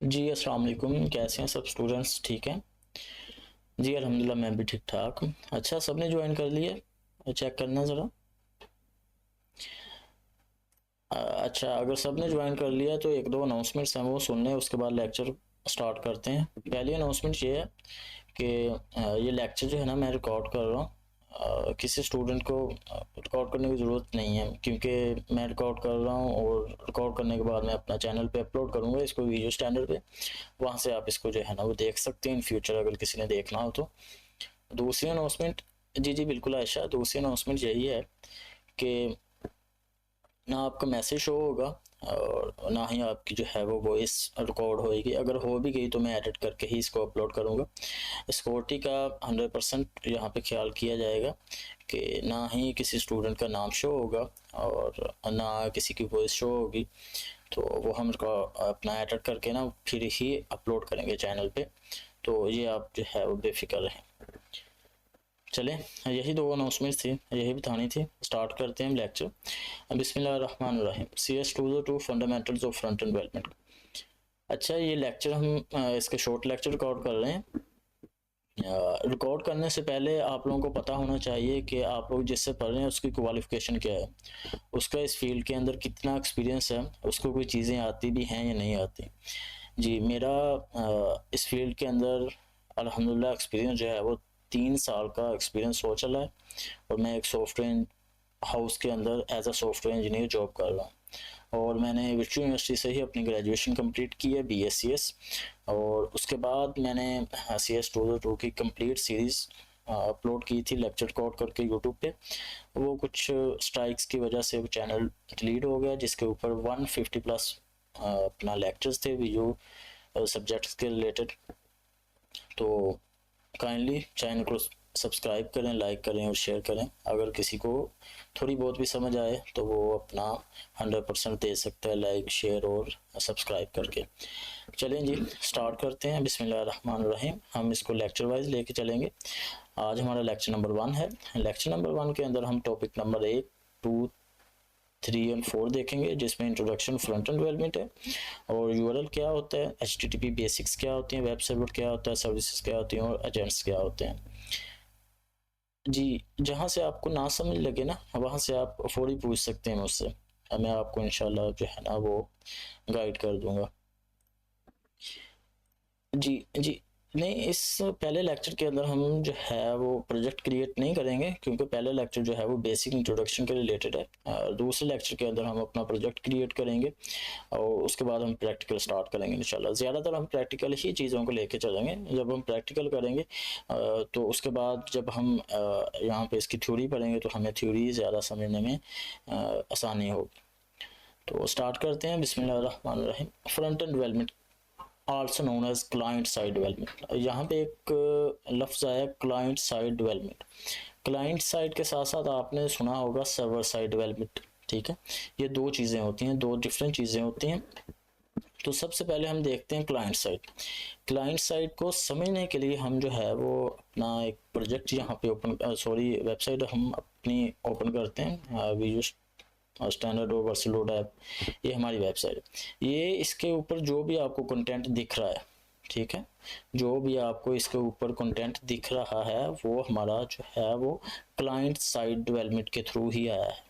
जी अस्सलाम वालेकुम। कैसे हैं सब स्टूडेंट्स? ठीक हैं जी, अल्हम्दुलिल्लाह मैं भी ठीक ठाक। अच्छा, सबने ज्वाइन कर लिया? चेक करना ज़रा। अच्छा, अगर सबने ज्वाइन कर लिया तो एक दो अनाउंसमेंट्स हैं वो सुन लें, उसके बाद लेक्चर स्टार्ट करते हैं। पहली अनाउंसमेंट ये है कि ये लेक्चर जो है ना मैं रिकॉर्ड कर रहा हूँ। किसी स्टूडेंट को रिकॉर्ड करने की ज़रूरत नहीं है, क्योंकि मैं रिकॉर्ड कर रहा हूँ और रिकॉर्ड करने के बाद मैं अपना चैनल पे अपलोड करूँगा इसको वीडियो स्टैंडर्ड पे। वहाँ से आप इसको जो है ना वो देख सकते हैं इन फ्यूचर, अगर किसी ने देखना हो तो। दूसरी अनाउंसमेंट, जी जी बिल्कुल आयशा, दूसरी अनाउंसमेंट यही है कि ना आपका मैसेज शो होगा और ना ही आपकी जो है वो वॉइस रिकॉर्ड होएगी। अगर हो भी गई तो मैं एडिट करके ही इसको अपलोड करूँगा। सिक्योरिटी का 100% यहाँ पे ख्याल किया जाएगा कि ना ही किसी स्टूडेंट का नाम शो होगा और ना किसी की वॉइस शो होगी। तो वो हम अपना एडिट करके ना फिर ही अपलोड करेंगे चैनल पे। तो ये आप जो है वो बेफिक्र रहें। चलें, यही दो अनाउंसमेंट्स थी, यही बतानी थी। स्टार्ट करते हैं हम लेक्चर। बिस्मिल्लाहिर्रहमानिर्रहीम। CS 202 fundamentals of front end development. अच्छा, ये लेक्चर हम इसके शॉर्ट लेक्चर रिकॉर्ड कर रहे हैं। रिकॉर्ड करने से पहले आप लोगों को पता होना चाहिए कि आप लोग जिससे पढ़ रहे हैं उसकी क्वालिफिकेशन क्या है, उसका इस फील्ड के अंदर कितना एक्सपीरियंस है, उसको कोई चीज़ें आती भी हैं या नहीं आती। जी, मेरा इस फील्ड के अंदर अल्हम्दुलिल्लाह एक्सपीरियंस जो है वो 3 साल का एक्सपीरियंस हो चला है और मैं एक सॉफ्टवेयर हाउस के अंदर as a software engineer job कर रहा हूँ। और मैंने विर्चुअल यूनिवर्सिटी से ही अपनी ग्रेजुएशन कंप्लीट की है, BScs। और उसके बाद मैंने CS 202 की कंप्लीट सीरीज़ अपलोड की थी लेक्चर रिकॉर्ड करके यूट्यूब पे। वो कुछ स्ट्राइक्स की वजह से वो चैनल डिलीट हो गया, जिसके ऊपर 150 प्लस अपना लेक्चर्स थे वीडियो सब्जेक्ट्स के रिलेटेड। तो काइंडली चैनल को सब्सक्राइब करें, लाइक करें और शेयर करें। अगर किसी को थोड़ी बहुत भी समझ आए तो वो अपना 100% दे सकता है लाइक, शेयर और सब्सक्राइब करके। चलें जी, स्टार्ट करते हैं। बिस्मिल्लाहिर्रहमानिर्रहीम। हम इसको लेक्चर वाइज लेके चलेंगे। आज हमारा लेक्चर नंबर 1 है। लेक्चर नंबर 1 के अंदर हम टॉपिक नंबर 1, 2, 3 और 4 देखेंगे, जिसमें इंट्रोडक्शन फ्रंट एंड डेवलपमेंट है और URL क्या होता है, HTTP बेसिक्स क्या होती हैं, वेब सर्वर क्या होता है, सर्विसेज क्या होती हैं और एजेंट्स क्या होते हैं। जी, जहाँ से आपको ना समझ लगे ना वहाँ से आप फौरी पूछ सकते हैं मुझसे, मैं आपको इंशाल्लाह जो है ना वो गाइड कर दूंगा। जी जी, नहीं, इस पहले लेक्चर के अंदर हम जो है वो प्रोजेक्ट क्रिएट नहीं करेंगे, क्योंकि पहले लेक्चर जो है वो बेसिक इंट्रोडक्शन के रिलेटेड है। दूसरे लेक्चर के अंदर हम अपना प्रोजेक्ट क्रिएट करेंगे और उसके बाद हम प्रैक्टिकल स्टार्ट करेंगे इंशाल्लाह। ज़्यादातर हम प्रैक्टिकल ही चीज़ों को लेके चलेंगे। जब हम प्रैक्टिकल करेंगे तो उसके बाद जब हम यहाँ पे इसकी थ्योरी पढ़ेंगे तो हमें थ्योरी ज़्यादा समझने में आसानी होगी। तो स्टार्ट करते हैं। बिस्मिल्लाहिर्रहमानिर्रहीम। Front end development also known as client side development. यहाँ पे एक लफ्ज़ आया client side development. Client side के साथ साथ आपने सुना होगा सर्वर साइड डेवलपमेंट। ठीक है, ये दो चीज़ें होती हैं, दो डिफरेंट चीज़ें होती हैं। तो सबसे पहले हम देखते हैं क्लाइंट साइड। क्लाइंट साइड को समझने के लिए हम जो है वो अपना एक प्रोजेक्ट यहाँ पे वेबसाइट हम अपनी ओपन करते हैं। विजुअल स्टैंडर्ड और वर्सलोड ऐप, ये हमारी वेबसाइट है। ये इसके ऊपर जो भी आपको कंटेंट दिख रहा है, ठीक है, जो भी आपको इसके ऊपर कंटेंट दिख रहा है वो हमारा जो है वो क्लाइंट साइड डेवलपमेंट के थ्रू ही आया है।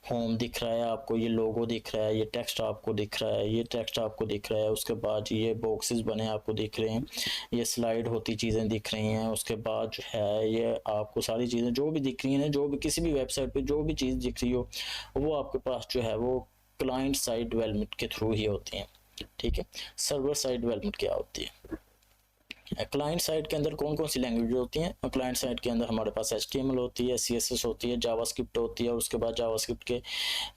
होम दिख रहा है आपको, ये लोगो दिख रहा है, ये टेक्स्ट आपको दिख रहा है, ये टेक्स्ट आपको दिख रहा है, उसके बाद ये बॉक्सेस बने आपको दिख रहे हैं, ये स्लाइड होती चीज़ें दिख रही हैं, उसके बाद जो है ये आपको सारी चीज़ें जो भी दिख रही हैं, जो भी किसी भी वेबसाइट पे जो भी चीज़ दिख रही हो वो आपके पास जो है वो क्लाइंट साइड डेवलपमेंट के थ्रू ही होती हैं। ठीक है, सर्वर साइड डेवलपमेंट क्या होती है? क्लाइंट साइड के अंदर कौन कौन सी लैंग्वेज होती हैं? क्लाइंट साइड के अंदर हमारे पास HTML होती है, CSS होती है, जावास्क्रिप्ट होती है, उसके बाद जावास्क्रिप्ट के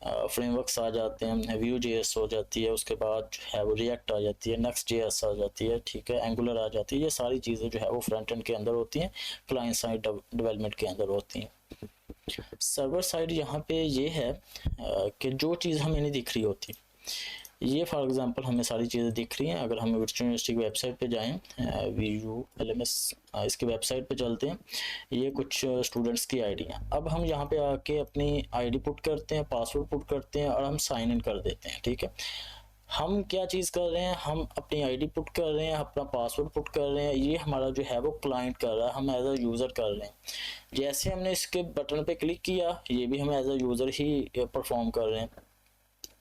फ्रेमवर्क्स आ जाते हैं, Vue.js हो जाती है, उसके बाद जो है वो रिएक्ट आ जाती है, Next.js आ जाती है, ठीक है, एंगुलर आ जाती है। ये सारी चीज़ें जो है वो फ्रंट एंड के अंदर होती हैं, क्लाइंट साइड डेवलपमेंट के अंदर होती हैं। सर्वर साइड यहाँ पे ये है कि जो चीज़ हमें नहीं दिख रही होती, ये फॉर एग्जांपल हमें सारी चीज़ें दिख रही हैं। अगर हम वर्चुअल यूनिवर्सिटी की वेबसाइट पे जाएं, VULMS इसकी वेबसाइट पे चलते हैं, ये कुछ स्टूडेंट्स की आईडी हैं। अब हम यहाँ पे आके अपनी आईडी पुट करते हैं, पासवर्ड पुट करते हैं और हम साइन इन कर देते हैं। ठीक है, हम क्या चीज़ कर रहे हैं, हम अपनी आईडी पुट कर रहे हैं, अपना पासवर्ड पुट कर रहे हैं, ये हमारा जो है वो क्लाइंट कर रहा है, हम एज अ यूज़र कर रहे हैं। जैसे हमने इसके बटन पे क्लिक किया, ये भी हम एज अ यूज़र ही परफॉर्म कर रहे हैं।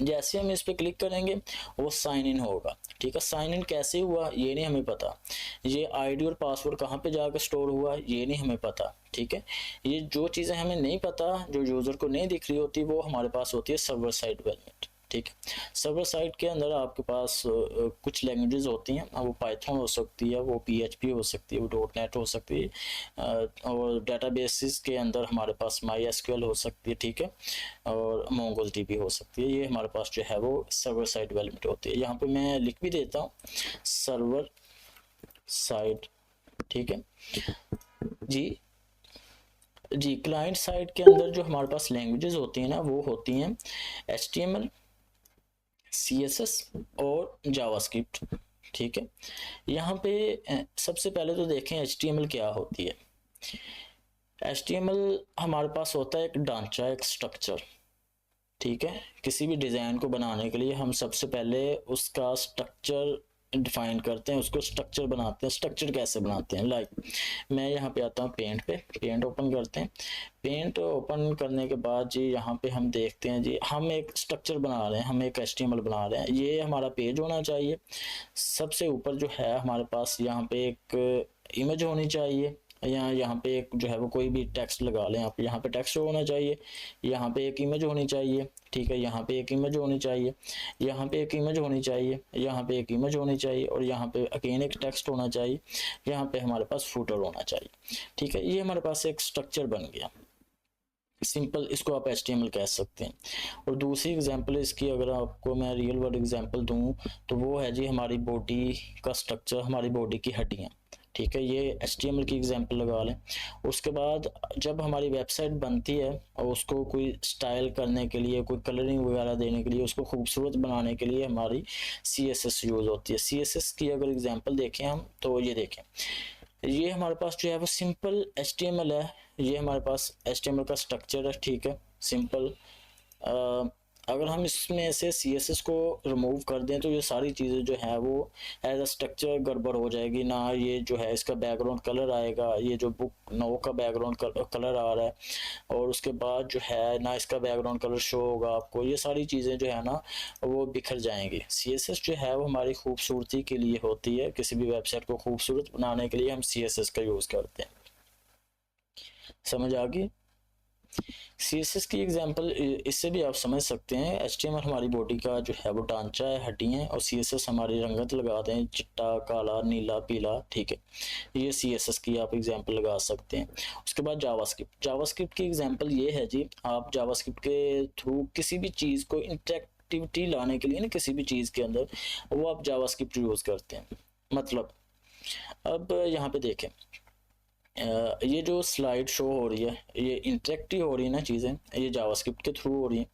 जैसे हम इस पर क्लिक करेंगे वो साइन इन होगा। ठीक है, साइन इन कैसे हुआ ये नहीं हमें पता, ये आईडी और पासवर्ड कहाँ पे जाकर स्टोर हुआ ये नहीं हमें पता। ठीक है, ये जो चीज़ें हमें नहीं पता, जो यूज़र को नहीं दिख रही होती, वो हमारे पास होती है सर्वर साइड वेरिएंट। ठीक है, सर्वर साइड के अंदर आपके पास कुछ लैंग्वेजेस होती हैं, वो पाइथन हो सकती है, वो पीएचपी हो सकती है, वो डॉट नेट हो सकती है, और डेटाबेसिस के अंदर हमारे पास माई एसक्यूएल हो सकती है। ठीक है, और मोंगोल डीबी हो सकती है। ये हमारे पास जो है वो सर्वर साइड डेवलपमेंट होती है। यहाँ पे मैं लिख भी देता हूँ सर्वर साइड। ठीक है जी। जी, क्लाइंट साइड के अंदर जो हमारे पास लैंग्वेजेस होती हैं ना, वो होती हैं HTML, CSS और जावास्क्रिप्ट। ठीक है, यहाँ पे सबसे पहले तो देखें HTML क्या होती है। HTML हमारे पास होता है एक ढांचा, एक स्ट्रक्चर। ठीक है, किसी भी डिज़ाइन को बनाने के लिए हम सबसे पहले उसका स्ट्रक्चर डिफाइन करते हैं, उसको स्ट्रक्चर बनाते हैं। स्ट्रक्चर कैसे बनाते हैं, लाइक मैं यहाँ पे आता हूँ पेंट पे, पेंट ओपन करते हैं। पेंट ओपन करने के बाद जी यहाँ पे हम देखते हैं जी, हम एक स्ट्रक्चर बना रहे हैं, हम एक HTML बना रहे हैं। ये हमारा पेज होना चाहिए। सबसे ऊपर जो है हमारे पास यहाँ पे एक इमेज होनी चाहिए, यहाँ पे एक जो है वो कोई भी टेक्स्ट लगा लें आप, यहाँ पे टेक्स्ट होना चाहिए, यहाँ पे एक इमेज होनी चाहिए। ठीक है, यहाँ पे एक इमेज होनी चाहिए, यहाँ पे एक इमेज होनी चाहिए, यहाँ पे एक इमेज होनी चाहिए, और यहाँ पे अगेन एक टेक्स्ट होना चाहिए, यहाँ पे हमारे पास फुटर होना चाहिए। ठीक है, ये हमारे पास एक स्ट्रक्चर बन गया सिंपल, इसको आप HTML कह सकते हैं। और दूसरी एग्जांपल इसकी अगर आपको मैं रियल वर्ल्ड एग्जांपल दूं, तो वो है जी हमारी बॉडी का स्ट्रक्चर, हमारी बॉडी की हड्डियां। ठीक है, ये HTML की एग्जांपल लगा लें। उसके बाद जब हमारी वेबसाइट बनती है और उसको कोई स्टाइल करने के लिए, कोई कलरिंग वगैरह देने के लिए, उसको खूबसूरत बनाने के लिए हमारी CSS यूज़ होती है। CSS की अगर एग्जांपल देखें हम, तो ये देखें, ये हमारे पास जो है वो सिंपल HTML है। ये हमारे पास HTML का स्ट्रक्चर है। ठीक है, सिंपल। अगर हम इसमें से CSS को रिमूव कर दें तो ये सारी चीज़ें जो है वो एज अ स्ट्रक्चर गड़बड़ हो जाएगी ना। ये जो है इसका बैकग्राउंड कलर आएगा, ये जो बुक नो का बैकग्राउंड कलर आ रहा है, और उसके बाद जो है ना इसका बैकग्राउंड कलर शो होगा आपको, ये सारी चीज़ें जो है ना वो बिखर जाएंगी। CSS जो है वो हमारी खूबसूरती के लिए होती है, किसी भी वेबसाइट को खूबसूरत बनाने के लिए हम CSS का यूज़ करते हैं। समझ आ गई। CSS की एग्जांपल इससे भी आप समझ सकते हैं, HTML हमारी बॉडी का जो है वो ढांचा है, हड्डियाँ हैं, और CSS हमारी रंगत लगाते हैं, चिट्टा, काला, नीला, पीला। ठीक है, ये CSS की आप एग्जांपल लगा सकते हैं। उसके बाद जावास्क्रिप्ट, जावास्क्रिप्ट की एग्जांपल ये है जी, आप जावास्क्रिप्ट के थ्रू किसी भी चीज़ को इंटरेक्टिविटी लाने के लिए ना, किसी भी चीज़ के अंदर, वो आप जावास्क्रिप्ट यूज़ करते हैं। मतलब अब यहाँ पे देखें, ये जो स्लाइड शो हो रही है, ये इंटरेक्टिव हो रही है ना चीज़ें, ये जावास्क्रिप्ट के थ्रू हो रही हैं।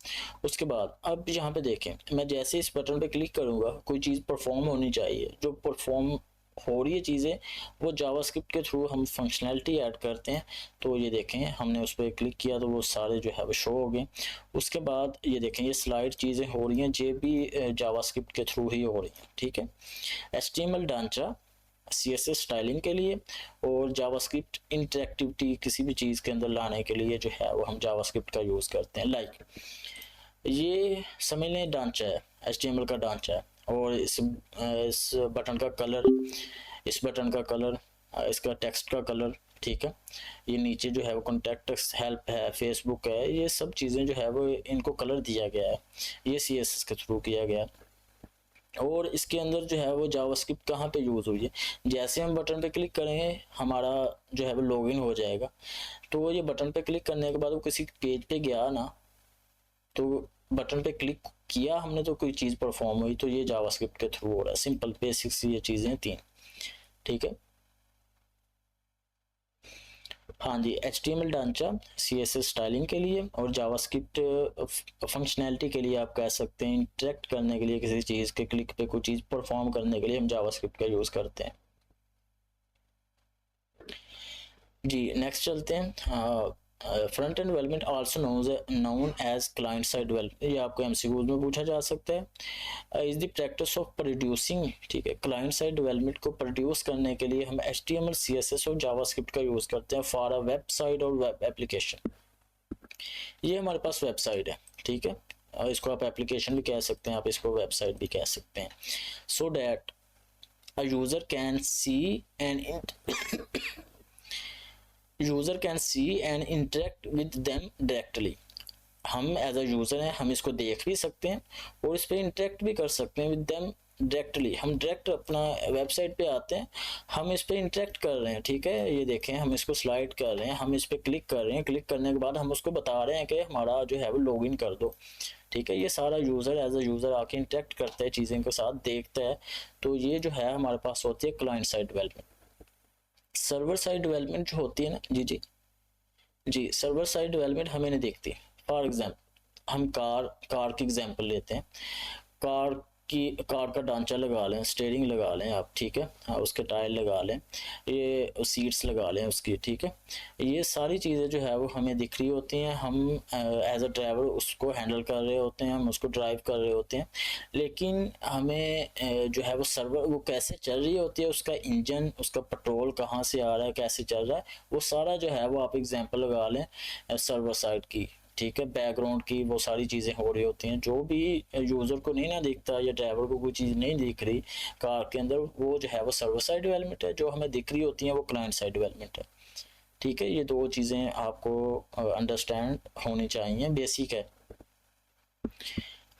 उसके बाद अब यहाँ पे देखें, मैं जैसे इस बटन पे क्लिक करूँगा, कोई चीज़ परफॉर्म होनी चाहिए, जो परफॉर्म हो रही है चीज़ें, वो जावास्क्रिप्ट के थ्रू हम फंक्शनैलिटी ऐड करते हैं। तो ये देखें, हमने उस पर क्लिक किया तो वो सारे जो है वो शो हो गए। उसके बाद ये देखें, ये स्लाइड चीज़ें हो रही हैं, ये भी जावास्क्रिप्ट के थ्रू ही हो रही हैं। ठीक है, HTML ढांचा CSS स्टाइलिंग के लिए, और जावास्क्रिप्ट इंटरेक्टिविटी किसी भी चीज़ के अंदर लाने के लिए जो है वो हम जावास्क्रिप्ट का यूज़ करते हैं। लाइक ये समझ लें ढांचा है, HTML का ढांचा है, और इस बटन का कलर, इस बटन का कलर, इसका टेक्स्ट का कलर। ठीक है, ये नीचे जो है वो कॉन्टैक्ट हेल्प है, फेसबुक है, ये सब चीज़ें जो है वो इनको कलर दिया गया है, ये CSS के थ्रू किया गया है। और इसके अंदर जो है वो जावास्क्रिप्ट कहाँ पे यूज़ हुई है, जैसे हम बटन पे क्लिक करेंगे हमारा जो है वो लॉगिन हो जाएगा। तो ये बटन पे क्लिक करने के बाद वो किसी पेज पे गया ना, तो बटन पे क्लिक किया हमने तो कोई चीज़ परफॉर्म हुई, तो ये जावास्क्रिप्ट के थ्रू हो रहा है। सिंपल बेसिक्स ये चीज़ें तीन। ठीक है, हाँ जी, HTML ढांचा CSS स्टाइलिंग के लिए, और जावास्क्रिप्ट फंक्शनैलिटी के लिए आप कह सकते हैं, इंटरेक्ट करने के लिए, किसी चीज़ के क्लिक पे कोई चीज़ परफॉर्म करने के लिए हम जावास्क्रिप्ट का यूज़ करते हैं। जी नेक्स्ट चलते हैं। Front end development also known as client side development, ये आपको एमसीक्यूज में पूछा जा सकता है। Is the practice of producing, ठीक है, क्लाइंट साइड डेवलपमेंट को प्रोड्यूस करने के लिए हम HTML CSS और जावास्क्रिप्ट का यूज़ करते हैं फॉर अ वेबसाइट और वेब एप्लीकेशन। ये हमारे पास वेबसाइट है, ठीक है, इसको आप एप्लीकेशन भी कह सकते हैं, आप इसको वेबसाइट भी कह सकते हैं। So that a user can see end user can see and interact with them directly, हम एज अ यूज़र हैं, हम इसको देख भी सकते हैं और इस पर इंटरेक्ट भी कर सकते हैं विद देम डायरेक्टली। हम डायरेक्ट अपना वेबसाइट पे आते हैं, हम इस पर इंटरेक्ट कर रहे हैं, ठीक है, ये देखें हम इसको स्लाइड कर रहे हैं, हम इस पर क्लिक कर रहे हैं, क्लिक करने के बाद हम उसको बता रहे हैं कि हमारा जो है वो लॉगिन कर दो, ठीक है। ये सारा यूज़र एज अ यूज़र आके इंटरेक्ट करता है, चीज़ें के साथ देखता है, तो ये जो है हमारे पास होती है client side development. Server side development जो होती है ना, जी सर्वर साइड डेवलपमेंट हमें नहीं देखती। फॉर एग्जांपल हम कार की एग्जांपल लेते हैं, कार का ढांचा लगा लें, स्टीयरिंग लगा लें आप, ठीक है, हाँ, उसके टायर लगा लें, ये सीट्स लगा लें उसकी, ठीक है, ये सारी चीज़ें जो है वो हमें दिख रही होती हैं, हम एज अ ड्राइवर उसको हैंडल कर रहे होते हैं, हम उसको ड्राइव कर रहे होते हैं, लेकिन हमें जो है वो सर्वर वो कैसे चल रही होती है, उसका इंजन, उसका पेट्रोल कहाँ से आ रहा है, कैसे चल रहा है, वो सारा जो है वो आप एग्जांपल लगा लें सर्वर साइड की, ठीक है, बैकग्राउंड की वो सारी चीज़ें हो रही होती हैं, जो भी यूज़र को नहीं ना दिखता या ड्राइवर को कोई चीज़ नहीं दिख रही कार के अंदर, वो जो है वो सर्वर साइड डेवलपमेंट है, जो हमें दिख रही होती हैं वो क्लाइंट साइड डेवलपमेंट है, ठीक है। ये दो चीज़ें आपको अंडरस्टैंड होनी चाहिए, बेसिक है।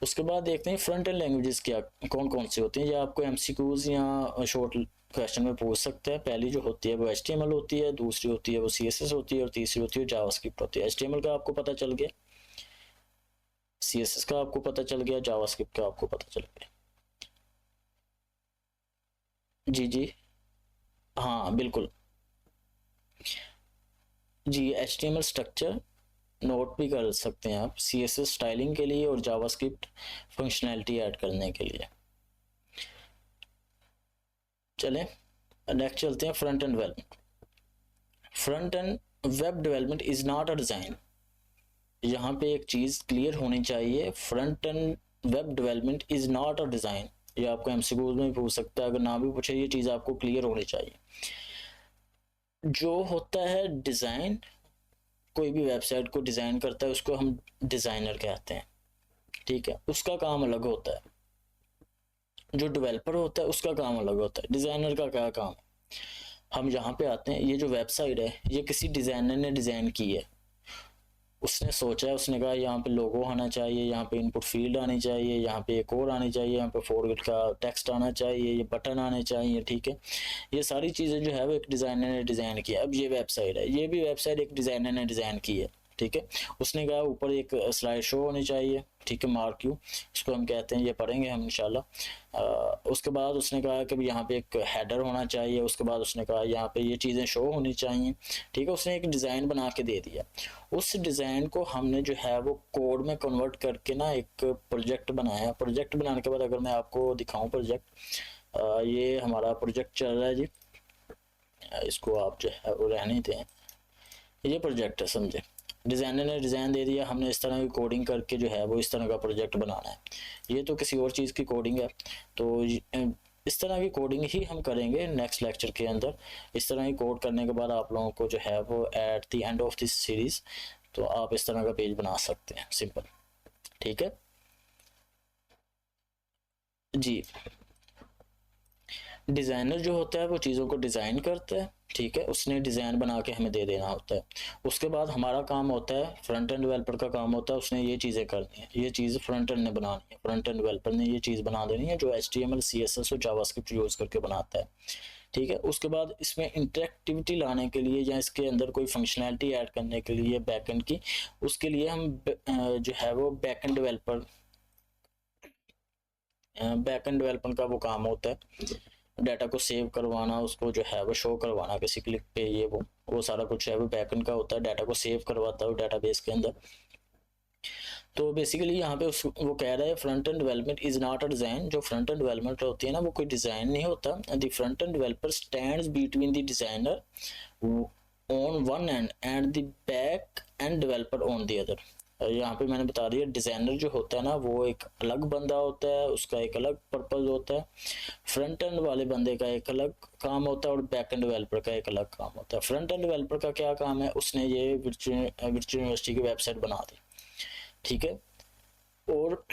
उसके बाद देखते हैं फ्रंट एंड लैंग्वेजेस क्या कौन कौन से होते हैं, ये आपको एमसीक्यूज या शॉर्ट क्वेश्चन में पूछ सकते हैं। पहली जो होती है वो HTML होती है, दूसरी होती है वो CSS होती है और तीसरी होती है जावास्क्रिप्ट होती है। HTML का आपको पता चल गया, CSS का आपको पता चल गया, जावास्क्रिप्ट का आपको पता चल गया। जी हाँ बिल्कुल जी, HTML स्ट्रक्चर नोट भी कर सकते हैं आप, CSS स्टाइलिंग के लिए और जावास्क्रिप्ट फंक्शनैलिटी ऐड करने के लिए। चलें नेक्स्ट चलते हैं front end development. Front end web development is not a design, यहाँ पे एक चीज़ क्लियर होनी चाहिए, front end web development is not a design, ये आपको MCQs में पूछ सकता है, अगर ना भी पूछे ये चीज़ आपको क्लियर होनी चाहिए। जो होता है डिज़ाइन, कोई भी वेबसाइट को डिज़ाइन करता है उसको हम डिज़ाइनर कहते हैं, ठीक है, उसका काम अलग होता है। जो डेवलपर होता है उसका काम अलग होता है, डिज़ाइनर का क्या काम है। हम यहाँ पे आते हैं, ये जो वेबसाइट है ये किसी डिज़ाइनर ने डिज़ाइन की है, उसने सोचा है, उसने कहा यहाँ पे लोगो आना चाहिए, यहाँ पे इनपुट फील्ड आनी चाहिए, यहाँ पे एक और आनी चाहिए, यहाँ पे फॉरवर्ड का टेक्स्ट आना चाहिए, ये बटन आने चाहिए, ठीक है। ये सारी चीज़ें जो है वो एक डिज़ाइनर ने डिज़ाइन किया। अब ये वेबसाइट है, ये भी वेबसाइट एक डिज़ाइनर ने डिज़ाइन की है, ठीक है। उसने कहा ऊपर एक स्लाइड शो होनी चाहिए, ठीक है, मार्क यू इसको हम कहते हैं, ये पढ़ेंगे हम इंशाल्लाह। उसके बाद उसने कहा कि यहाँ पे एक हेडर होना चाहिए, उसके बाद उसने कहा यहाँ पे ये चीज़ें शो होनी चाहिए, ठीक है। उसने एक डिज़ाइन बना के दे दिया, उस डिज़ाइन को हमने जो है वो कोड में कन्वर्ट करके ना एक प्रोजेक्ट बनाया। प्रोजेक्ट बनाने के बाद अगर मैं आपको दिखाऊं प्रोजेक्ट, ये हमारा प्रोजेक्ट चल रहा है जी, इसको आप जो है वो रहने दें, ये प्रोजेक्ट है समझे, डिज़ाइनर ने डिज़ाइन दे दिया, हमने इस तरह की कोडिंग करके जो है वो इस तरह का प्रोजेक्ट बनाना है। ये तो किसी और चीज़ की कोडिंग है, तो इस तरह की कोडिंग ही हम करेंगे नेक्स्ट लेक्चर के अंदर। इस तरह की कोड करने के बाद आप लोगों को जो है वो at the end of this series तो आप इस तरह का पेज बना सकते हैं, सिंपल, ठीक है जी। डिज़ाइनर जो होता है वो चीज़ों को डिज़ाइन करता है, ठीक है, उसने डिज़ाइन बना के हमें दे देना होता है। उसके बाद हमारा काम होता है, फ्रंट एंड डेवलपर का काम होता है उसने ये चीज़ें करनी है, ये चीज़ फ्रंट एंड ने बनानी है, फ्रंट एंड डेवलपर ने ये चीज़ बना देनी है जो HTML CSS और जावास्क्रिप्ट यूज़ करके बनाता है, ठीक है। उसके बाद इसमें इंटरेक्टिविटी लाने के लिए या इसके अंदर कोई फंक्शनैलिटी ऐड करने के लिए बैकएंड की, उसके लिए हम जो है वो बैकएंड डेवलपर का वो काम होता है, डाटा को सेव करवाना, उसको जो है वो शो करवाना किसी क्लिक पे, ये वो सारा कुछ है वो बैकएंड का होता है, डाटा को सेव करवाता है डाटाबेस के अंदर। तो बेसिकली यहाँ पे वो कह रहा है front end development is not a design, जो फ्रंट एंड डेवलपमेंट होती है ना वो कोई डिज़ाइन नहीं होता। The front end developer stands between the designer on one and and the back end developer on the other. यहाँ पे मैंने बता दिया, डिज़ाइनर जो होता है ना वो एक अलग बंदा होता है, उसका एक अलग पर्पज़ होता है। फ्रंट एंड वाले बंदे का एक अलग काम होता है और बैक एंड डेवलपर का एक अलग काम होता है। फ्रंट एंड डेवलपर का क्या काम है, उसने ये वर्चुअल यूनिवर्सिटी की वेबसाइट बना दी, ठीक है। और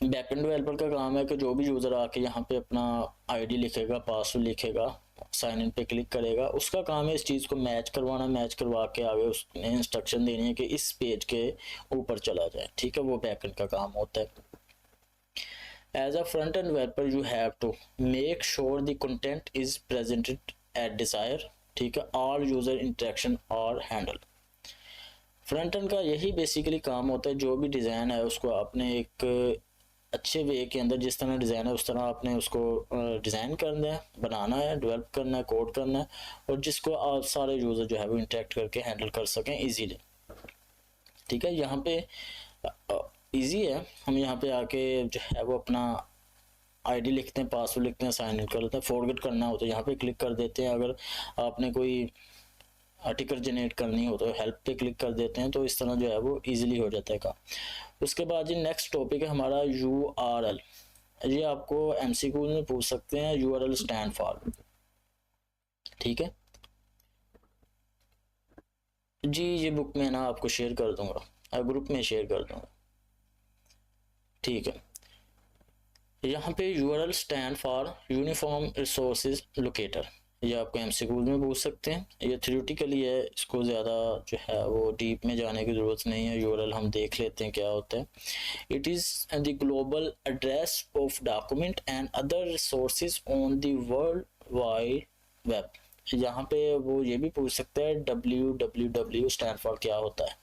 बैक एंड डेवलपर का काम है कि जो भी यूज़र आके यहाँ पे अपना आईडी लिखेगा, पासवर्ड लिखेगा, साइन इन पे क्लिक करेगा, उसका काम है इस चीज़ को मैच करवाना, मैच करवा के आगे उसने इंस्ट्रक्शन देनी है कि इस पेज के ऊपर चला जाए, ठीक है। वो बैक एंड का काम होता है। As a front end developer you have to make sure the content is presented at desire, ठीक है। ऑल यूज़र इंटरेक्शन और हैंडल। फ्रंट एंड का यही बेसिकली काम होता है, जो भी डिज़ाइन है उसको आपने एक अच्छे वे के अंदर, जिस तरह डिज़ाइन है उस तरह आपने उसको डिज़ाइन करना है, बनाना है, डेवलप करना है, कोड करना है, और जिसको आप सारे यूज़र जो है वो इंटरेक्ट करके हैंडल कर सकें इजीली, ठीक है। यहाँ पे इजी है, हम यहाँ पे आके जो है वो अपना आईडी लिखते हैं, पासवर्ड लिखते हैं, साइन इन कर लेते हैं। फॉरगेट करना हो तो यहाँ पे क्लिक कर देते हैं। अगर आपने कोई आर्टिकल जनरेट करनी हो तो हेल्प पे क्लिक कर देते हैं। तो इस तरह जो है वो इजीली हो जाता है काम। उसके बाद जी नेक्स्ट टॉपिक है हमारा URL। ये आपको MCQ में पूछ सकते हैं, URL स्टैंड फॉर, ठीक है जी। ये बुक में ना आपको शेयर कर दूंगा, ग्रुप में शेयर कर दूंगा, ठीक है। यहाँ पे URL stand for uniform resources locator. ये आपको MCQ में पूछ सकते हैं। ये थ्योरेटिकली है, इसको ज़्यादा जो है वो डीप में जाने की ज़रूरत नहीं है। URL हम देख लेते हैं क्या होता है। It is the global address of document and other resources on the world wide web. यहाँ पे वो ये भी पूछ सकते हैं www स्टैंड फॉर क्या होता है,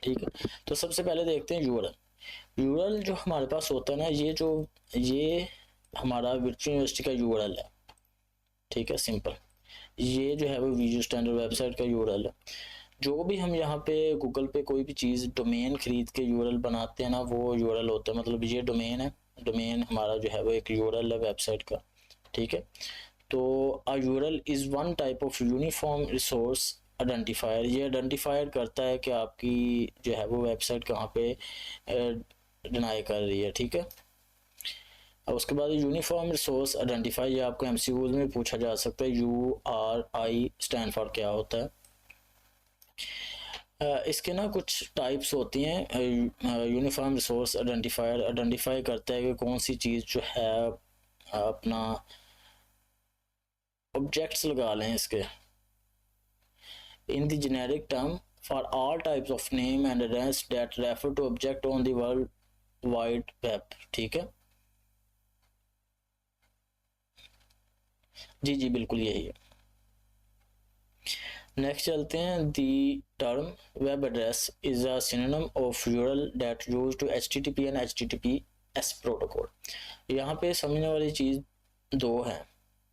ठीक है। तो सबसे पहले देखते हैं URL जो हमारे पास होता है ना, ये हमारा वर्चुअल यूनिवर्सिटी का URL है, ठीक है, सिंपल। ये जो है वो विजुअल स्टैंडर्ड वेबसाइट का URL है। जो भी हम यहाँ पे गूगल पे कोई भी चीज़ डोमेन खरीद के URL बनाते हैं ना, वो URL होता है। मतलब ये डोमेन है, डोमेन हमारा जो है वो एक URL है वेबसाइट का, ठीक है। तो अ URL is one type of uniform resource identifier. ये आइडेंटिफायर करता है कि आपकी जो है वो वेबसाइट कहाँ पे डिनाई कर रही है, ठीक है। अब उसके बाद यूनिफॉर्म रिसोर्स आइडेंटिफाई, ये आपको MCQ में पूछा जा सकता है। URI स्टैंड फॉर क्या होता है। इसके ना कुछ टाइप्स होती हैं। यूनिफॉर्म रिसोर्स आइडेंटिफायर आइडेंटिफाई करता है कि कौन सी चीज़ जो है अपना ऑब्जेक्ट्स लगा लें इसके, in the generic term for all types of name and address that refer to object on the world wide web, ठीक है जी जी बिल्कुल यही है। नेक्स्ट चलते हैं। The term web address is a synonym of URL that use to HTTP and HTTPS protocol. यहाँ पे समझने वाली चीज़ दो है।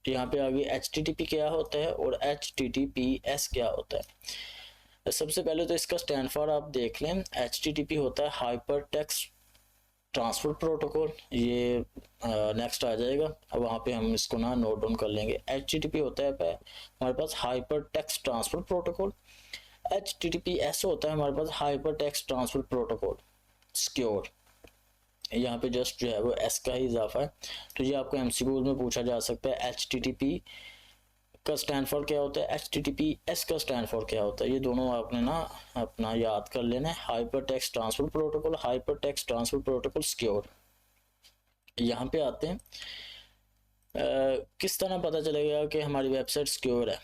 यहाँ पे आगे HTTP क्या होता है और HTTPS क्या होता है। सबसे पहले तो इसका स्टैंड फॉर आप देख लें। HTTP होता है हाइपर टेक्स्ट ट्रांसफर प्रोटोकॉल, ये नेक्स्ट आ जाएगा। अब वहाँ पे हम इसको ना नोट डाउन कर लेंगे। HTTP होता है हमारे पास hyper text transfer protocol. HTTPS होता है हमारे पास hyper text transfer protocol secure. यहाँ पे जस्ट जो है वो S का ही इजाफा है। तो ये आपको MCQ में पूछा जा सकता है। HTTP का स्टैंड फॉर क्या होता है, HTTPS का स्टैंड फॉर क्या होता है। ये दोनों आपने ना अपना याद कर लेना है। Hyper text transfer protocol, hyper text transfer protocol secure. यहाँ पे आते हैं किस तरह पता चलेगा कि हमारी वेबसाइट सिक्योर है।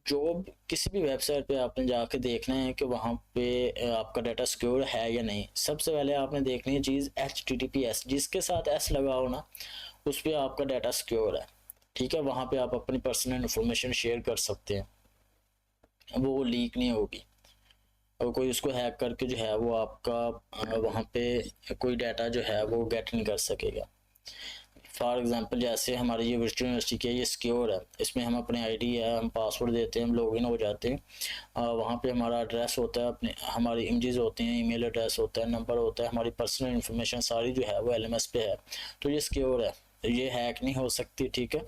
जो किसी भी वेबसाइट पे आपने जाके देखना है कि वहाँ पे आपका डाटा सिक्योर है या नहीं, सबसे पहले आपने देखनी है चीज़ HTTPS, जिसके साथ S लगा हो ना उस पर आपका डाटा सिक्योर है, ठीक है। वहाँ पे आप अपनी पर्सनल इन्फॉर्मेशन शेयर कर सकते हैं, वो लीक नहीं होगी और कोई उसको हैक करके जो है वो आपका वहाँ पे कोई डाटा जो है वो गेट नहीं कर सकेगा। फॉर एग्जांपल जैसे हमारी ये वर्चुअल यूनिवर्सिटी की है, ये सिक्योर है। इसमें हम अपने आईडी है, हम पासवर्ड देते हैं, हम लॉगिन हो जाते हैं। वहाँ पे हमारा एड्रेस होता है, अपने हमारी इमेजेस होती हैं, ईमेल एड्रेस होता है, नंबर होता है, हमारी पर्सनल इन्फॉर्मेशन सारी जो है वो LMS पे है। तो ये सिक्योर है, ये हैक नहीं हो सकती, ठीक है।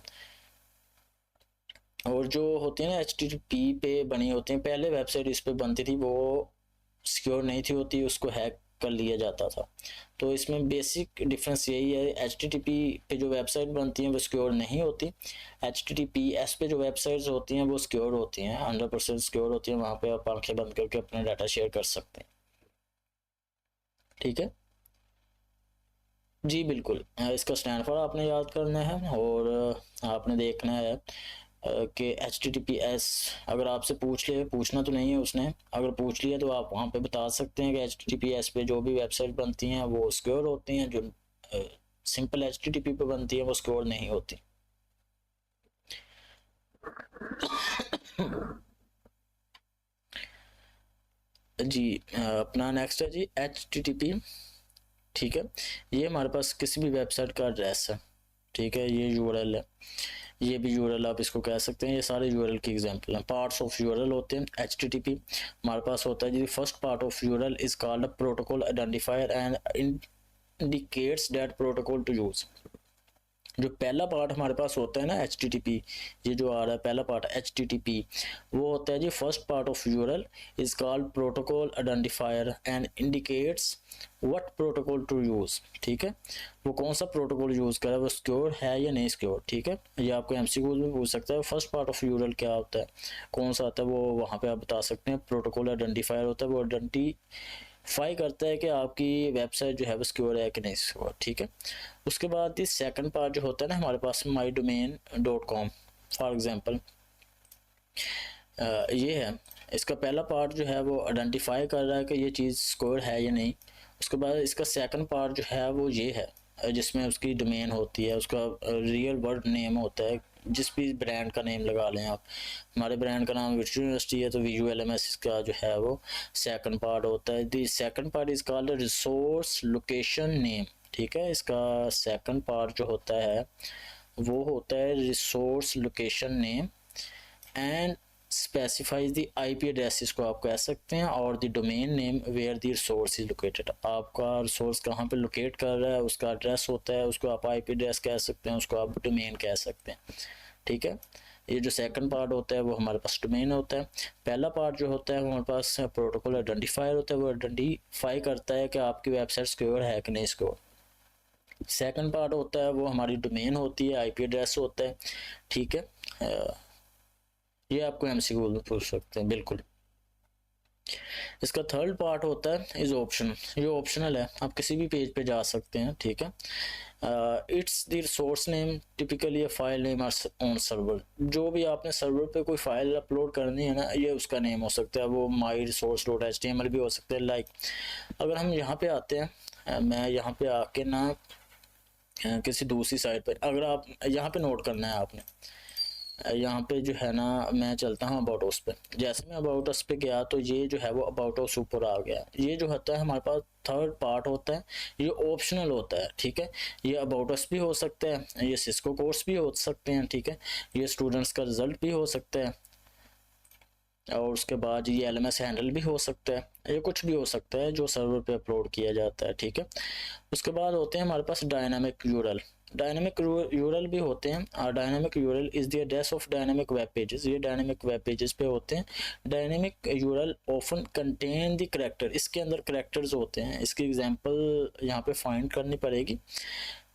और जो होती है ना HTTP पे बनी होती हैं, पहले वेबसाइट इस पे बनती थी, वो सिक्योर नहीं थी होती, उसको हैक कर लिया जाता था। तो इसमें बेसिक डिफरेंस यही है, HTTP पे जो वेबसाइट बनती हैं वो सिक्योर नहीं होती, HTTPS पे जो वेबसाइट्स होती हैं वो सिक्योर होती हैं, 100% सिक्योर होती हैं। वहाँ पे आप आंखें बंद करके अपना डाटा शेयर कर सकते हैं। ठीक है जी, बिल्कुल। इसका स्टैंड फॉर आपने याद करना है, और आपने देखना है कि HTTPS अगर आपसे पूछ ले, पूछना तो नहीं है उसने, अगर पूछ लिया तो आप वहाँ पे बता सकते हैं कि HTTPS पे जो भी वेबसाइट बनती हैं वो सिक्योर होती हैं, जो सिंपल HTTP पे बनती है वो सिक्योर नहीं होती। जी अपना नेक्स्ट है जी HTTP। ठीक है, ये हमारे पास किसी भी वेबसाइट का एड्रेस है। ठीक है, ये URL है, ये भी URL आप इसको कह सकते हैं, ये सारे URL की एग्जांपल हैं। पार्ट्स ऑफ URL होते हैं HTTP। हमारे पास होता है जी first part of URL is called a protocol identifier and indicates that protocol to use. जो पहला पार्ट हमारे पास होता है ना HTTP, ये जो आ रहा है पहला पार्ट HTTP, वो होता है जी first part of URL is called protocol identifier and indicates what protocol to use. ठीक है, वो कौन सा प्रोटोकॉल यूज कर रहा है, वो सिक्योर है या नहीं सिक्योर। ठीक है, ये आपको MCQ में पूछ सकता है। फर्स्ट पार्ट ऑफ URL क्या होता है, कौन सा आता है, वो वहाँ पे आप बता सकते हैं। प्रोटोकॉल आइडेंटिफायर होता है, वो आइडेंटिफाई करता है कि आपकी वेबसाइट जो है वो सिक्योर है कि नहीं सिक्योर। ठीक है, उसके बाद इस सेकंड पार्ट जो होता है ना हमारे पास mydomain.com फॉर एग्जांपल, ये है। इसका पहला पार्ट जो है वो आइडेंटिफाई कर रहा है कि ये चीज़ सिक्योर है या नहीं। उसके बाद इसका सेकंड पार्ट जो है वो ये है, जिसमें उसकी डोमेन होती है, उसका रियल वर्ड नेम होता है, जिस भी ब्रांड का नेम लगा लें आप। हमारे ब्रांड का नाम विर्चुअल यूनिवर्सिटी है, तो VULMS का जो है वो सेकंड पार्ट होता है। The second part is called resource location name. ठीक है, इसका सेकंड पार्ट जो होता है वो होता है resource location name and specifies the IP address, इसको आप कह सकते हैं, और the domain name where the resource is located. आपका रिसोर्स कहाँ पे लोकेट कर रहा है उसका एड्रेस होता है, उसको आप IP एड्रेस कह सकते हैं, उसको आप डोमेन कह सकते हैं। ठीक है, ये जो सेकंड पार्ट होता है वो हमारे पास डोमेन होता है। पहला पार्ट जो होता है हमारे पास प्रोटोकॉल आइडेंटिफायर होता है, वो आइडेंटिफाई करता है कि आपकी वेबसाइट सिक्योर है कि नहीं सिक्योर। सेकंड पार्ट होता है वो हमारी डोमेन होती है, IP एड्रेस होता है। ठीक है, ये आपको MCQ में पूछ सकते हैं, बिल्कुल। इसका थर्ड पार्ट होता है इज ऑप्शन, ये ऑप्शनल है, आप किसी भी पेज पे जा सकते हैं। ठीक है, it's the source name typically file name on server. जो भी आपने सर्वर पे कोई फाइल अपलोड करनी है ना, ये उसका नेम हो सकता है, वो माई रिसोर्स डॉट HTML भी हो सकता है। लाइक अगर हम यहाँ पे आते हैं, मैं यहाँ पे आके ना किसी दूसरी साइट पर, अगर आप यहाँ पे नोट करना है आपने, यहाँ पे जो है ना मैं चलता हूँ अबाउट अस पे। जैसे मैं अबाउट अस पे गया तो ये जो है वो अबाउट अस ऊपर आ गया। ये जो होता है हमारे पास थर्ड पार्ट होता है, ये ऑप्शनल होता है। ठीक है, ये अबाउट अस भी हो सकता है, ये सिस्को कोर्स भी हो सकते हैं। ठीक है, ये स्टूडेंट्स का रिजल्ट भी हो सकता है, और उसके बाद ये LMS हैंडल भी हो सकता है, ये कुछ भी हो सकता है जो सर्वर पे अपलोड किया जाता है। ठीक है, उसके बाद होते हैं हमारे पास डायनामिक यूरल। डायनामिक यूरल भी होते हैं, और dynamic URL is the address of dynamic web pages. ये डायनामिक वेब पेजेस पे होते हैं। Dynamic URL often contain the character, इसके अंदर करैक्टर्स होते हैं। इसकी एग्जांपल यहाँ पे फाइंड करनी पड़ेगी।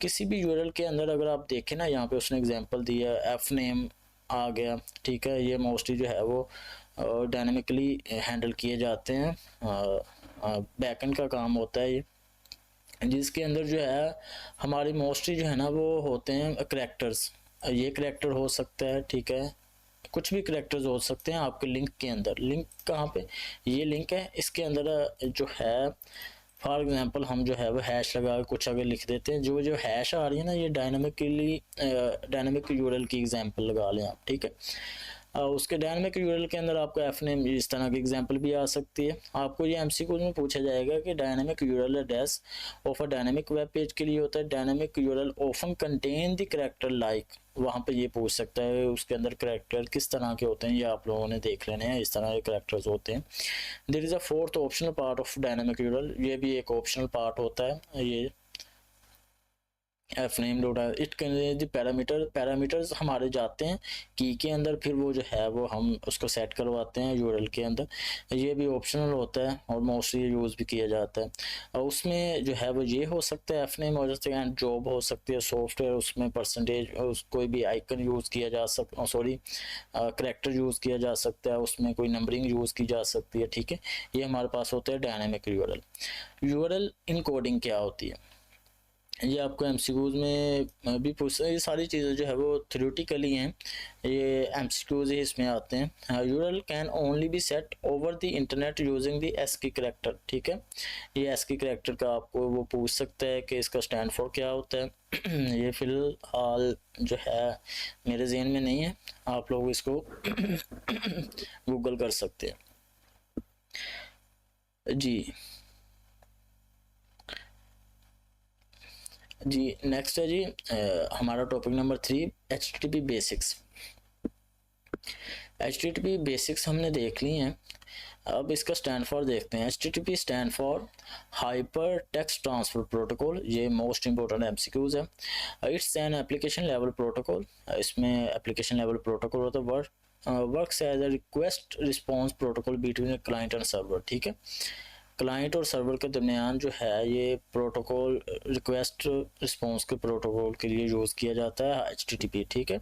किसी भी यूरल के अंदर अगर आप देखें ना, यहाँ पे उसने एग्जांपल दिया एफ नेम आ गया। ठीक है, ये मोस्टली जो है वो डायनामिकली हैंडल किए जाते हैं, बैकएंड का काम होता है ये, जिसके अंदर जो है हमारी मोस्टली जो है ना वो होते हैं करैक्टर्स। ये करैक्टर हो सकता है, ठीक है, कुछ भी करैक्टर्स हो सकते हैं आपके लिंक के अंदर। लिंक कहाँ पे, ये लिंक है, इसके अंदर जो है फॉर एग्जांपल हम जो है वो हैश लगा के कुछ आगे लिख देते हैं। जो जो हैश आ रही है ना, ये डायनामिक यूरल की एग्जांपल लगा लें आप। ठीक है, उसके डायनामिक यूरल के अंदर आपको एफ नेम इस तरह की एग्जांपल भी आ सकती है। आपको ये MCQ में पूछा जाएगा कि dynamic URL address of a dynamic web page के लिए होता है dynamic URL often contain the character like. वहाँ पे ये पूछ सकता है उसके अंदर करैक्टर किस तरह के होते हैं, ये आप लोगों ने देख लेने हैं, इस तरह के करैक्टर्स होते हैं। There is a fourth optional part of dynamic URL, ये भी एक ऑप्शनल पार्ट होता है। ये F name dot it can parameters हमारे जाते हैं की के अंदर, फिर वो जो है वो हम उसको सेट करवाते हैं यूआरएल के अंदर। ये भी ऑप्शनल होता है और मोस्टली यूज़ भी किया जाता है। और उसमें जो है वो ये हो सकता है एफ नेम हो सकता है, एंड जॉब हो सकती है, सॉफ्टवेयर, उसमें परसेंटेज, कोई भी आइकन यूज़ किया जा सकता, सॉरी करैक्टर यूज़ किया जा सकता है, उसमें कोई नंबरिंग यूज़ की जा सकती है। ठीक है, ये हमारे पास होता है डायनामिक यूआरएल। यूआरएल इनकोडिंग क्या होती है, ये आपको एमसीक्यूज में भी पूछ, ये सारी चीज़ें जो है वो थ्योरेटिकली हैं, ये एमसीक्यूज ही इसमें आते हैं। URL can only be set over the internet using the ASCII character. ठीक है, ये एस्की करैक्टर का आपको वो पूछ सकता है कि इसका स्टैंड फॉर क्या होता है। ये फिलहाल जो है मेरे जहन में नहीं है, आप लोग इसको गूगल कर सकते हैं जी। जी नेक्स्ट है जी हमारा topic number 3, HTTP basics. HTTP basics हमने देख ली हैं, अब इसका स्टैंड फॉर देखते हैं। HTTP stand for hyper text transfer protocol, ये मोस्ट इंपॉर्टेंट एमसीक्यूज है। It's an application level protocol, इसमें एप्लीकेशन लेवल प्रोटोकॉल होता है, works as a request response protocol between client and server. ठीक है, क्लाइंट और सर्वर के दरमियान जो है ये प्रोटोकॉल रिक्वेस्ट रिस्पॉन्स के प्रोटोकॉल के लिए यूज़ किया जाता है HTTP। ठीक है,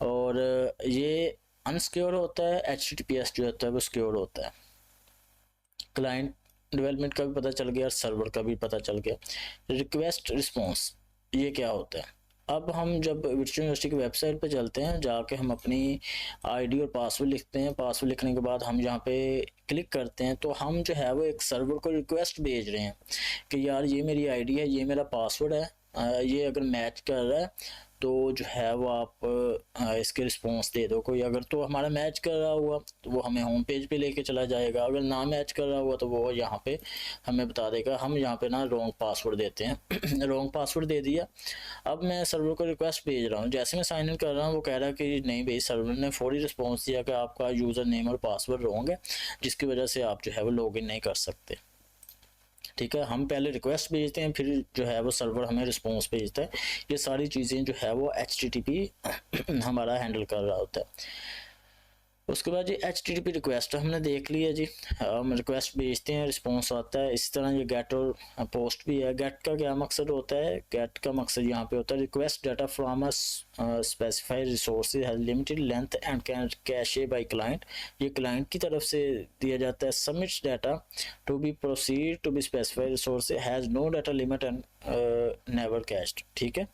और ये अनसिक्योर होता है, HTTPS जो होता है वो सिक्योर होता है। क्लाइंट डेवलपमेंट का भी पता चल गया, सर्वर का भी पता चल गया। रिक्वेस्ट रिस्पॉन्स ये क्या होता है, अब हम जब वर्चुअल यूनिवर्सिटी की वेबसाइट पे चलते हैं, जाके हम अपनी आईडी और पासवर्ड लिखते हैं, पासवर्ड लिखने के बाद हम यहाँ पे क्लिक करते हैं, तो हम जो है वो एक सर्वर को रिक्वेस्ट भेज रहे हैं कि यार ये मेरी आईडी है, ये मेरा पासवर्ड है, ये अगर मैच कर रहा है तो जो है वो आप इसके रिस्पॉन्स दे दो कोई। अगर तो हमारा मैच कर रहा हुआ तो वो हमें होम पेज पे लेके चला जाएगा, अगर ना मैच कर रहा हुआ तो वो यहाँ पे हमें बता देगा। हम यहाँ पे ना रॉन्ग पासवर्ड देते हैं रॉन्ग पासवर्ड दे दिया, अब मैं सर्वर को रिक्वेस्ट भेज रहा हूँ, जैसे मैं साइन इन कर रहा हूँ वो कह रहा है कि नहीं भाई, सर्वर ने फौरी रिस्पॉन्स दिया कि आपका यूज़र नेम और पासवर्ड रॉन्ग है, जिसकी वजह से आप जो है वो लॉगिन नहीं कर सकते। ठीक है, हम पहले रिक्वेस्ट भेजते हैं, फिर जो है वो सर्वर हमें रिस्पॉन्स भेजता है। ये सारी चीज़ें जो है वो HTTP हमारा हैंडल कर रहा होता है। उसके बाद जी HTTP रिक्वेस्ट हमने देख लिया जी, हम रिक्वेस्ट भेजते हैं, रिस्पॉन्स आता है। इसी तरह ये गेट और पोस्ट भी है। गेट का क्या मकसद होता है, गेट का मकसद यहाँ पे होता है request data from a specified resource has limited length and can cache by client, ये क्लाइंट की तरफ से दिया जाता है। Submits data to be proceed to be specified resource has no data limit and never cached. ठीक है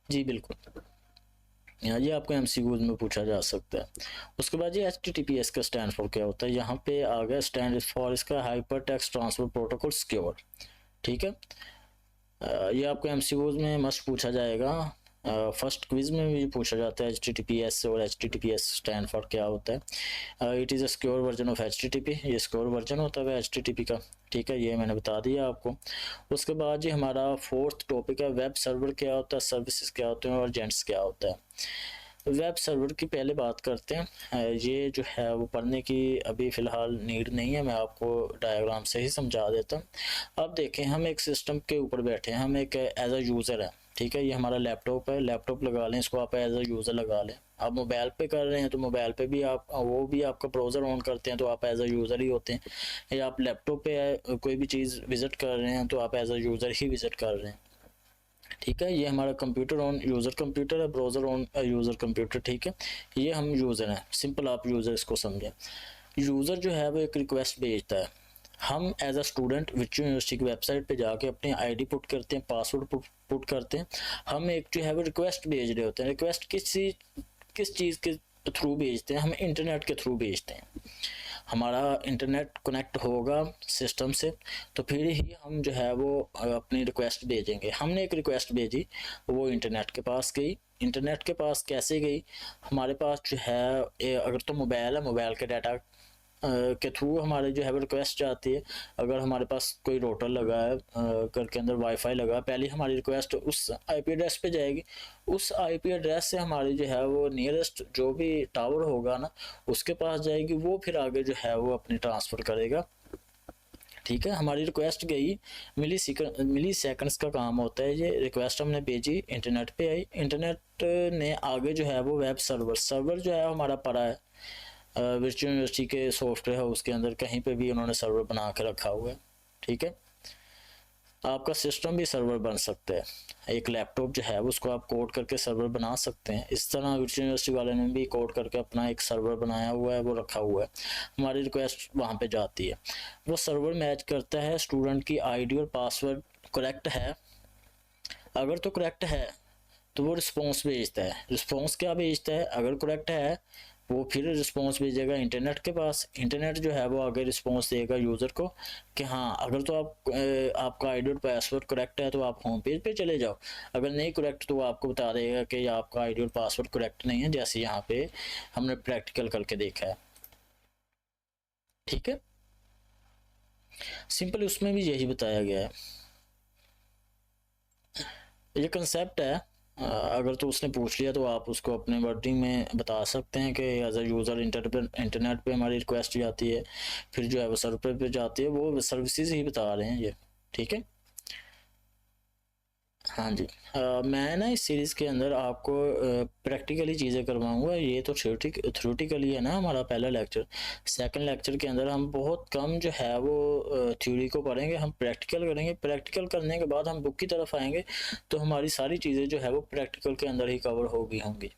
जी, बिल्कुल, यहाँ ये आपको एमसीक्यूज में पूछा जा सकता है। उसके बाद ये HTTPS का स्टैंड फॉर क्या होता है, यहाँ पे आ गया स्टैंड फॉर इसका hyper text transfer protocol secure. ठीक है, ये आपको एमसीक्यूज में मस्ट पूछा जाएगा, फर्स्ट क्विज में भी पूछा जाता है HTTPS और HTTPS स्टैंड फॉर क्या होता है। It is a secure version of HTTP, ये सिक्योर वर्जन होता है HTTP का। ठीक है, ये मैंने बता दिया आपको। उसके बाद जी हमारा फोर्थ टॉपिक है वेब सर्वर क्या होता है, सर्विसेज क्या होते हैं और एजेंट्स क्या होता है। वेब सर्वर की पहले बात करते हैं, ये जो है वो पढ़ने की अभी फ़िलहाल नीड नहीं है, मैं आपको डायग्राम से ही समझा देता हूँ। अब देखें, हम एक सिस्टम के ऊपर बैठे हैं, हम एक एज अ यूज़र है। ठीक है, ये हमारा लैपटॉप है, लैपटॉप लगा लें इसको, आप एज अ यूज़र लगा लें। आप मोबाइल पे कर रहे हैं तो मोबाइल पे भी आप वो भी आपका ब्राउज़र ऑन करते हैं तो आप एज अ यूज़र ही होते हैं, या आप लैपटॉप पे कोई भी चीज़ विज़िट कर रहे हैं तो आप एज अ यूज़र ही विज़िट कर रहे हैं। ठीक है, ये हमारा कंप्यूटर ऑन यूज़र कंप्यूटर है, ब्राउज़र ऑन यूज़र कंप्यूटर। ठीक है, ये हम यूज़र हैं, सिंपल आप यूज़र इसको समझें। यूज़र जो है वो एक रिक्वेस्ट भेजता है, हम as a student virtual university की वेबसाइट पे जाके अपनी आईडी पुट करते हैं, पासवर्ड पुट करते हैं, हम एक जो है वो रिक्वेस्ट भेज रहे होते हैं। रिक्वेस्ट किस चीज़ के थ्रू भेजते हैं, हम इंटरनेट के थ्रू भेजते हैं। हमारा इंटरनेट कनेक्ट होगा सिस्टम से तो फिर ही हम जो है वो अपनी रिक्वेस्ट भेजेंगे। हमने एक रिक्वेस्ट भेजी, वो इंटरनेट के पास गई। इंटरनेट के पास कैसे गई, हमारे पास जो है अगर तो मोबाइल है, मोबाइल के डाटा के थ्रू हमारे जो है वो रिक्वेस्ट जाती है। अगर हमारे पास कोई रोटर लगा है, घर के अंदर वाईफाई लगा है, पहले हमारी रिक्वेस्ट उस आईपी एड्रेस पे जाएगी। उस आईपी एड्रेस से हमारी जो है वो नियरेस्ट जो भी टावर होगा ना उसके पास जाएगी, वो फिर आगे जो है वो अपनी ट्रांसफ़र करेगा ठीक है, हमारी रिक्वेस्ट गई, मिली सेकंड्स का काम होता है ये। रिक्वेस्ट हमने भेजी, इंटरनेट पे आई, इंटरनेट ने आगे जो है वो वेब सर्वर जो है हमारा पड़ा है वर्चुअल यूनिवर्सिटी के सॉफ्टवेयर हाउस के अंदर, कहीं पे भी उन्होंने सर्वर बना के रखा हुआ है। ठीक है, आपका सिस्टम भी सर्वर बन सकता है, एक लैपटॉप जो है उसको आप कोड करके सर्वर बना सकते हैं। इस तरह वर्चुअल यूनिवर्सिटी वाले ने भी कोड करके अपना एक सर्वर बनाया हुआ है, वो रखा हुआ है। हमारी रिक्वेस्ट वहाँ पे जाती है, वो सर्वर मैच करता है स्टूडेंट की आईडी और पासवर्ड करेक्ट है, अगर तो करेक्ट है तो वो रिस्पॉन्स भेजता है। रिस्पॉन्स क्या भेजता है, अगर करेक्ट है वो फिर रिस्पॉन्स भेजेगा इंटरनेट के पास, इंटरनेट जो है वो आगे रिस्पॉन्स देगा यूज़र को कि हाँ अगर तो आपका आईडी और पासवर्ड करेक्ट है तो आप होम पेज पे चले जाओ, अगर नहीं करेक्ट तो वो आपको बता देगा कि आपका आईडी और पासवर्ड करेक्ट नहीं है, जैसे यहाँ पे हमने प्रैक्टिकल करके देखा है। ठीक है, सिंपल उसमें भी यही बताया गया है, ये कंसेप्ट है। अगर तो उसने पूछ लिया तो आप उसको अपने वर्डिंग में बता सकते हैं कि एज अ यूज़र इंटरनेट पे हमारी रिक्वेस्ट जाती है, फिर जो है वो सर्वर पे जाती है, वो सर्विसेज ही बता रहे हैं ये। ठीक है, हाँ जी। मैं ना इस सीरीज़ के अंदर आपको प्रैक्टिकली चीज़ें करवाऊंगा, ये तो थ्योरेटिकली है ना हमारा पहला लेक्चर। सेकंड लेक्चर के अंदर हम बहुत कम जो है वो थ्योरी को पढ़ेंगे, हम प्रैक्टिकल करेंगे। प्रैक्टिकल करने के बाद हम बुक की तरफ आएंगे तो हमारी सारी चीज़ें जो है वो प्रैक्टिकल के अंदर ही कवर होंगी।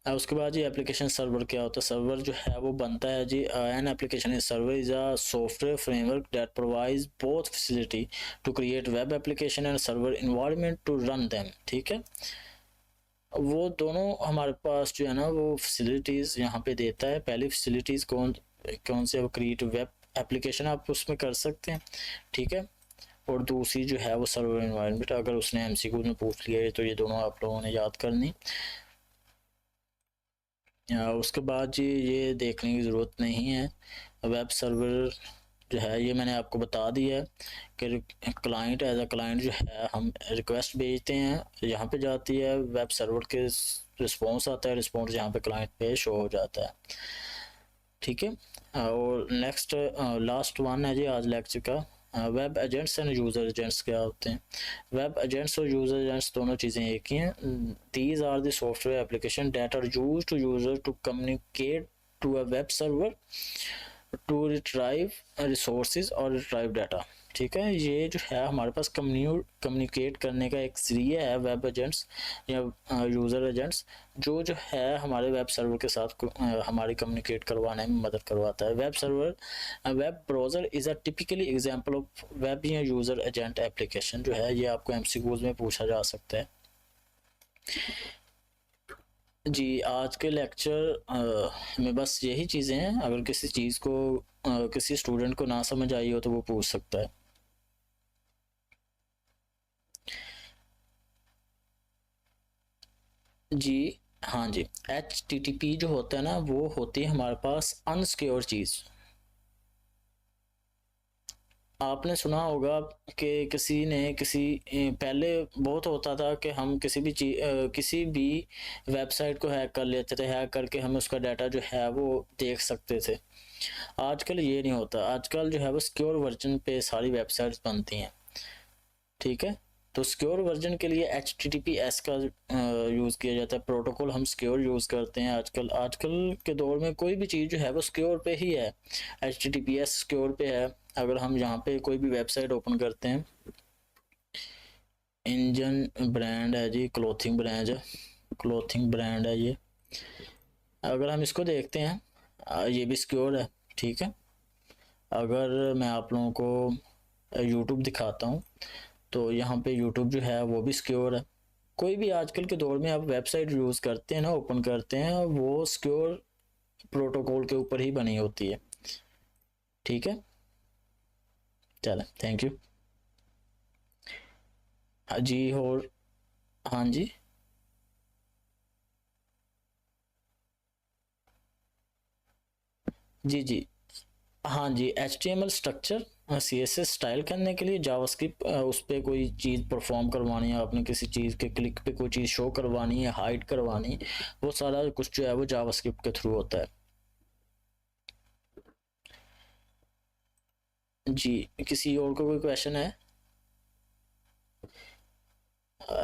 उसके बाद जी एप्लीकेशन सर्वर क्या होता है। सर्वर जो है वो बनता है जी, an application server is a software framework that provides both facility to create web application and server environment to run them. ठीक है, वो दोनों हमारे पास जो है ना वो फैसिलिटीज़ यहाँ पे देता है। पहली फैसिलिटीज़ कौन कौन से, वो क्रिएट वेब एप्लीकेशन आप उसमें कर सकते हैं। ठीक है, और दूसरी जो है वो सर्वर इन्वायरमेंट, अगर उसने एमसीक्यू में पूछ लिया है तो ये दोनों आप लोगों ने याद करनी। उसके बाद जी ये देखने की ज़रूरत नहीं है, वेब सर्वर जो है ये मैंने आपको बता दिया है कि क्लाइंट एज अ क्लाइंट जो है हम रिक्वेस्ट भेजते हैं, यहाँ पे जाती है, वेब सर्वर के रिस्पॉन्स आता है, रिस्पॉन्स यहाँ पे क्लाइंट पे शो हो जाता है। ठीक है, और नेक्स्ट लास्ट वन है जी आज लेक्चर का, web agents and user agents क्या होते हैं। वेब एजेंट्स और यूज़र एजेंट्स दोनों चीज़ें एक ही हैं। These are the software application that are used to user to communicate to a web server to retrieve resources और रिट्राइव डाटा। ठीक है, ये जो है हमारे पास कम्युनिकेट करने का एक जरिया है, वेब एजेंट्स या यूज़र एजेंट्स, जो है हमारे वेब सर्वर के साथ हमारी कम्युनिकेट करवाने में मदद करवाता है। Web browser is a typically example of web या यूज़र एजेंट एप्लीकेशन जो है, ये आपको एमसीक्यूज में पूछा जा सकता है। जी आज के लेक्चर में बस यही चीज़ें हैं, अगर किसी चीज़ को किसी स्टूडेंट को ना समझ आई हो तो वो पूछ सकता है। जी हाँ जी, HTTP जो होता है ना वो होती है हमारे पास अनसिक्योर चीज़। आपने सुना होगा कि पहले बहुत होता था कि हम किसी भी वेबसाइट को हैक कर लेते थे, हैक करके हम उसका डाटा जो है वो देख सकते थे। आजकल ये नहीं होता, आजकल जो है वो सिक्योर वर्जन पे सारी वेबसाइट्स बनती हैं। ठीक है, तो सिक्योर वर्जन के लिए HTTPS का यूज़ किया जाता है, प्रोटोकॉल हम सिक्योर यूज़ करते हैं। आजकल के दौर में कोई भी चीज़ जो है वो सिक्योर पे ही है, HTTPS सिक्योर पे है। अगर हम यहाँ पे कोई भी वेबसाइट ओपन करते हैं, इंजन ब्रांड है जी, क्लोथिंग ब्रांड है ये, अगर हम इसको देखते हैं ये भी सिक्योर है। ठीक है, अगर मैं आप लोगों को यूट्यूब दिखाता हूँ तो यहाँ पे यूट्यूब जो है वो भी सिक्योर है। कोई भी आजकल के दौर में आप वेबसाइट यूज़ करते हैं ना, ओपन करते हैं, वो सिक्योर प्रोटोकॉल के ऊपर ही बनी होती है। ठीक है, चलो थैंक यू। हाँ जी, और हाँ जी, जी हाँ जी, HTML स्ट्रक्चर, CSS स्टाइल करने के लिए, जावास्क्रिप्ट उस पर कोई चीज़ परफॉर्म करवानी है आपने, किसी चीज़ के क्लिक पे कोई चीज़ शो करवानी है, हाइड करवानी है, वो सारा कुछ जो है वो जावास्क्रिप्ट के थ्रू होता है। जी, किसी और को कोई क्वेश्चन है?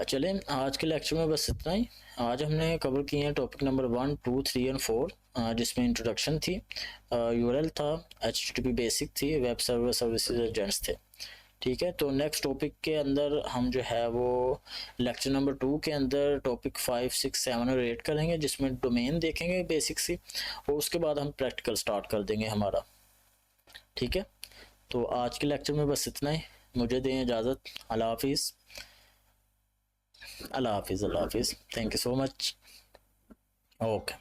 चलें, आज के लेक्चर में बस इतना ही। आज हमने कवर किए हैं टॉपिक नंबर 1, 2, 3 और 4, जिसमें इंट्रोडक्शन थी, यूआरएल था, एचटीटीपी बेसिक थी, वेब सर्वर सर्विसेज एजेंट्स थे। ठीक है, तो नेक्स्ट टॉपिक के अंदर हम जो है वो लेक्चर नंबर 2 के अंदर टॉपिक 5, 6, 7 और 8 करेंगे, जिसमें डोमेन देखेंगे बेसिक सी, और उसके बाद हम प्रैक्टिकल स्टार्ट कर देंगे हमारा। ठीक है, तो आज के लेक्चर में बस इतना ही। मुझे दें इजाज़त। अल्लाह हाफिज़। अल्लाह हाफिज़। अल्लाह हाफिज़। Thank you so much. Okay.